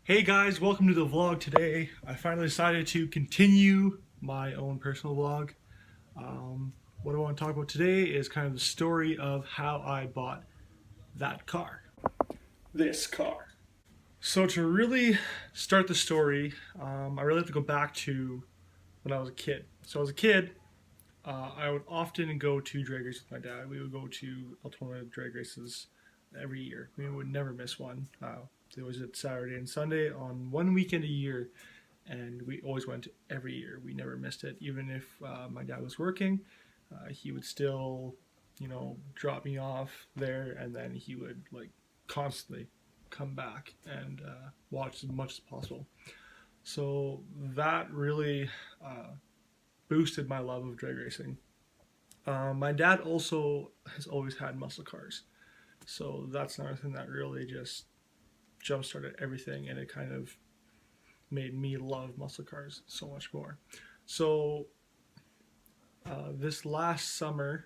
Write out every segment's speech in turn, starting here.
Hey guys, welcome to the vlog today. I finally decided to continue my own personal vlog. What I want to talk about today is kind of the story of how I bought that car. This car. So to really start the story, I really have to go back to when I was a kid. So as a kid, I would often go to drag races with my dad. We would go to Altona drag races every year. We would never miss one. It was at Saturday and Sunday on one weekend a year, and we always went every year. We never missed it. Even if my dad was working, he would still, drop me off there, and then he would like constantly come back and watch as much as possible. So that really boosted my love of drag racing. My dad also has always had muscle cars, so that's another thing that really just jump started everything, and it kind of made me love muscle cars so much more. So this last summer,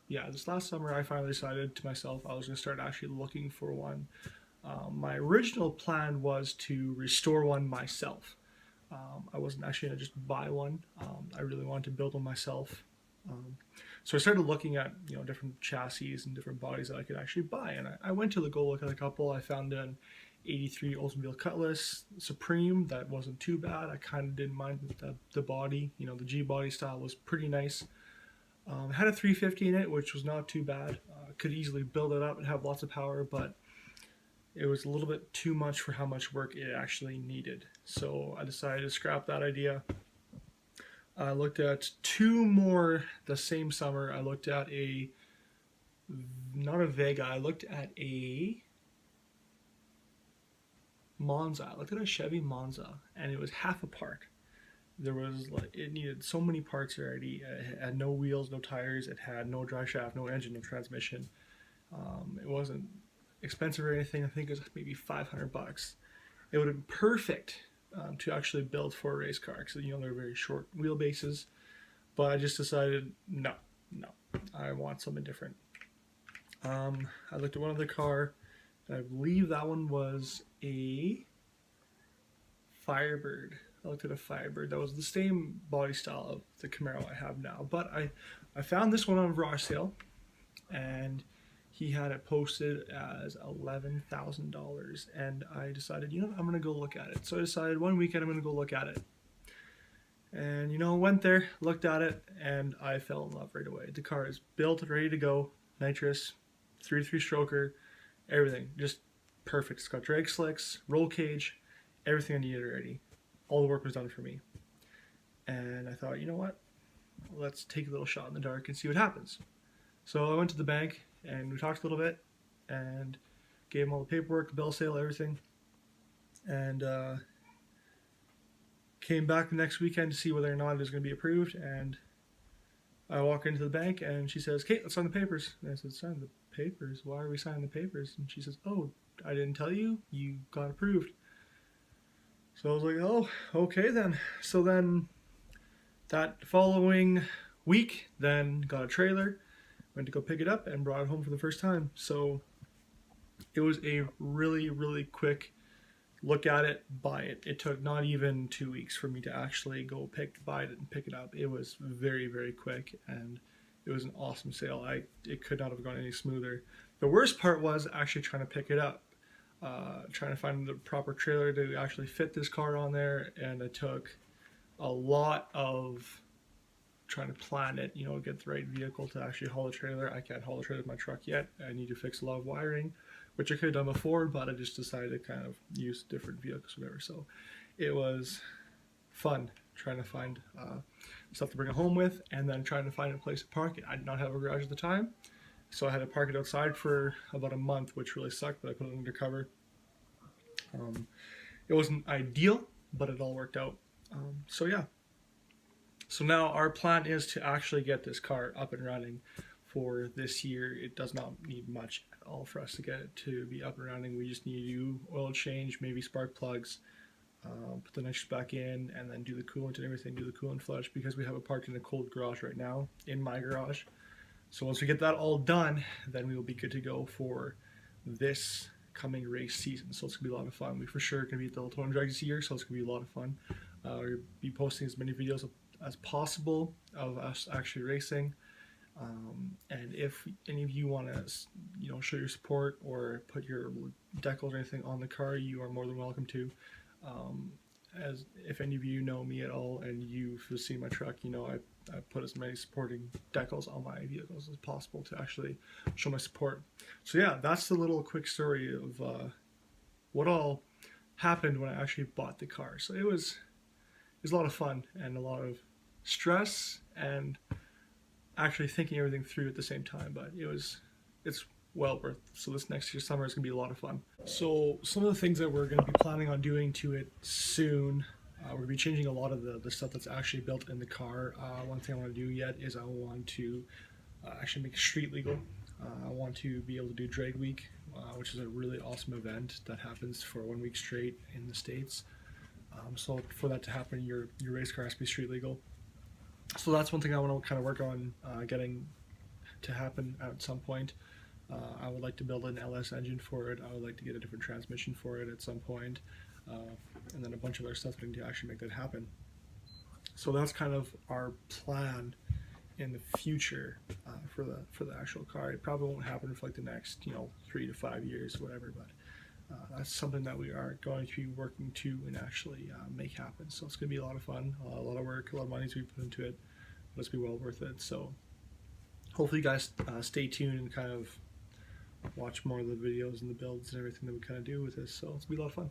this last summer, I finally decided to myself I was going to start actually looking for one. My original plan was to restore one myself. I wasn't actually going to just buy one. I really wanted to build one myself. So I started looking at different chassis and different bodies that I could actually buy, and I went to go look at a couple. I found an '83 Oldsmobile Cutlass Supreme that wasn't too bad. I kind of didn't mind the body, the G body style was pretty nice. It had a 350 in it, which was not too bad. Could easily build it up and have lots of power, but it was a little bit too much for how much work it actually needed. So I decided to scrap that idea. I looked at two more the same summer. I looked at not a Vega, I looked at a Monza. I looked at a Chevy Monza, and it was half apart. It needed so many parts already. It had no wheels, no tires, it had no drive shaft, no engine, no transmission. It wasn't expensive or anything. I think it was maybe $500. It would have been perfect to actually build for a race car, because they're very short wheelbases. But I just decided no, I want something different. I looked at one other car, and I believe that one was a Firebird. I looked at a Firebird that was the same body style of the Camaro I have now, but I found this one on garage sale, and he had it posted as $11,000, and I decided, I'm gonna go look at it. So I decided one weekend I'm gonna go look at it, and went there, looked at it, and I fell in love right away. The car is built, ready to go, nitrous, 3-3 stroker, everything, just perfect. It's got drag slicks, roll cage, everything I needed already. All the work was done for me, and I thought, what? Let's take a little shot in the dark and see what happens. So I went to the bank, and we talked a little bit, and gave him all the paperwork, the bill of sale, everything, and came back the next weekend to see whether or not it was going to be approved. And I walk into the bank, and she says, "Kate, let's sign the papers." And I said, "Sign the papers? Why are we signing the papers?" And she says, "Oh, I didn't tell you, you got approved." So I was like, "Oh, okay then." So then that following week, then got a trailer, went to go pick it up, and brought it home for the first time. So it was a really, really quick look at it, buy it. It took not even 2 weeks for me to actually go buy it and pick it up. It was very, very quick, and it was an awesome sale. It could not have gone any smoother. The worst part was actually trying to pick it up, trying to find the proper trailer to actually fit this car on there, and it took a lot of trying to plan it, get the right vehicle to actually haul a trailer. I can't haul a trailer with my truck yet. I need to fix a lot of wiring, which I could have done before, but I just decided to kind of use different vehicles or whatever. So it was fun trying to find stuff to bring it home with, and then trying to find a place to park it. I did not have a garage at the time, so I had to park it outside for about a month, which really sucked, but I put it under cover. It wasn't ideal, but it all worked out. So yeah. So now our plan is to actually get this car up and running for this year. It does not need much at all for us to get it to be up and running. We just need to do oil change, maybe spark plugs, put the nitrous back in, and then do the coolant and everything, do the coolant flush, because we have it parked in a cold garage right now, in my garage. So once we get that all done, then we will be good to go for this coming race season. So it's gonna be a lot of fun. We for sure gonna be at the Daytona Drag this year, so it's gonna be a lot of fun. We'll be posting as many videos as possible of us actually racing. And if any of you want to, show your support or put your decals or anything on the car, you are more than welcome to. As if any of you know me at all and you've seen my truck, I put as many supporting decals on my vehicles as possible to actually show my support. So yeah, that's the little quick story of what all happened when I actually bought the car. So it was a lot of fun and a lot of stress and actually thinking everything through at the same time, but it's well worth it. So this next year summer is gonna be a lot of fun. So some of the things that we're gonna be planning on doing to it soon, we're gonna be changing a lot of the stuff that's actually built in the car. One thing I want to do yet is I want to actually make it street legal. I want to be able to do Drag Week, which is a really awesome event that happens for 1 week straight in the States. So for that to happen, your race car has to be street legal. So that's one thing I want to kind of work on getting to happen at some point. I would like to build an LS engine for it. I would like to get a different transmission for it at some point, and then a bunch of other stuff to actually make that happen. So that's kind of our plan in the future for the actual car. It probably won't happen for like the next 3 to 5 years, whatever. But that's something that we are going to be working to and actually make happen. So it's going to be a lot of fun, a lot of work, a lot of money to be put into it, but it's going to be well worth it. So hopefully you guys stay tuned and kind of watch more of the videos and the builds and everything that we kind of do with this. So it's going to be a lot of fun.